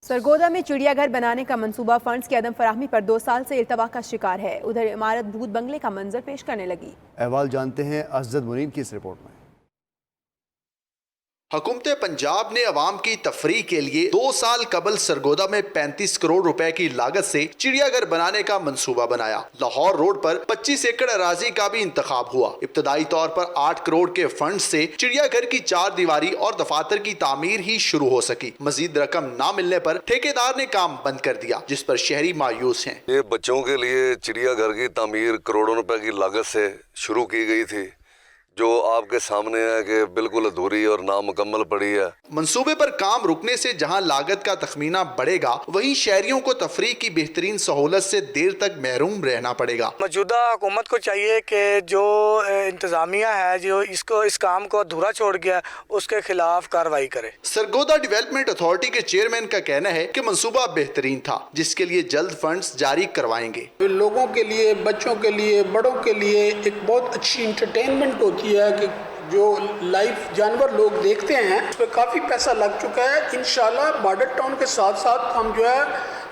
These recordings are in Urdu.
سرگودا میں چڑیا گھر بنانے کا منصوبہ فنڈز کی عدم فراہمی پر 2 سال سے التوا کا شکار ہے۔ ادھر عمارت بھوت بنگلے کا منظر پیش کرنے لگی۔ احوال جانتے ہیں اسجد منیر کی اس رپورٹ میں۔ حکومت پنجاب نے عوام کی تفریح کے لیے 2 سال قبل سرگودا میں 35 کروڑ روپے کی لاگت سے چڑیا گھر بنانے کا منصوبہ بنایا۔ لاہور روڈ پر 25 ایکڑ اراضی کا بھی انتخاب ہوا۔ ابتدائی طور پر 8 کروڑ کے فنڈ سے چڑیا گھر کی 4 دیواری اور دفاتر کی تعمیر ہی شروع ہو سکی۔ مزید رقم نہ ملنے پر ٹھیکیدار نے کام بند کر دیا، جس پر شہری مایوس ہیں۔ یہ بچوں کے لیے چڑیا گھر کی تعمیر کروڑوں روپے کی لاگت سے شروع کی گئی تھی، جو آپ کے سامنے ہے کہ بالکل ادھوری اور نامکمل پڑی ہے۔ منصوبے پر کام رکنے سے جہاں لاگت کا تخمینہ بڑھے گا، وہیں شہریوں کو تفریح کی بہترین سہولت سے دیر تک محروم رہنا پڑے گا۔ موجودہ حکومت کو چاہیے کہ جو انتظامیہ ہے جو اس کام کو ادھورا چھوڑ گیا، اس کے خلاف کارروائی کرے۔ سرگودا ڈیولپمنٹ اتھارٹی کے چیئرمین کا کہنا ہے کہ منصوبہ بہترین تھا، جس کے لیے جلد فنڈز جاری کروائیں گے۔ لوگوں کے لیے، بچوں کے لیے، بڑوں کے لیے ایک بہت اچھی انٹرٹینمنٹ ہوتی ہے کہ جو لائف جانور لوگ دیکھتے ہیں، اس پہ کافی پیسہ لگ چکا ہے۔ انشاءاللہ بارڈر ٹاؤن کے ساتھ ساتھ ہم جو ہے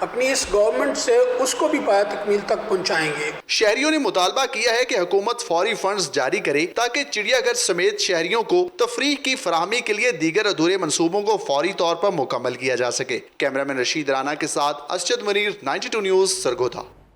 اپنی اس گورنمنٹ سے اس کو بھی پایہ تکمیل تک پہنچائیں گے۔ شہریوں نے مطالبہ کیا ہے کہ حکومت فوری فنڈز جاری کرے تاکہ چڑیا گھر سمیت شہریوں کو تفریح کی فراہمی کے لیے دیگر ادھورے منصوبوں کو فوری طور پر مکمل کیا جا سکے۔ کیمرہ مین رشید رانا کے ساتھ اسجد منیر، 92 نیوز، سرگودا۔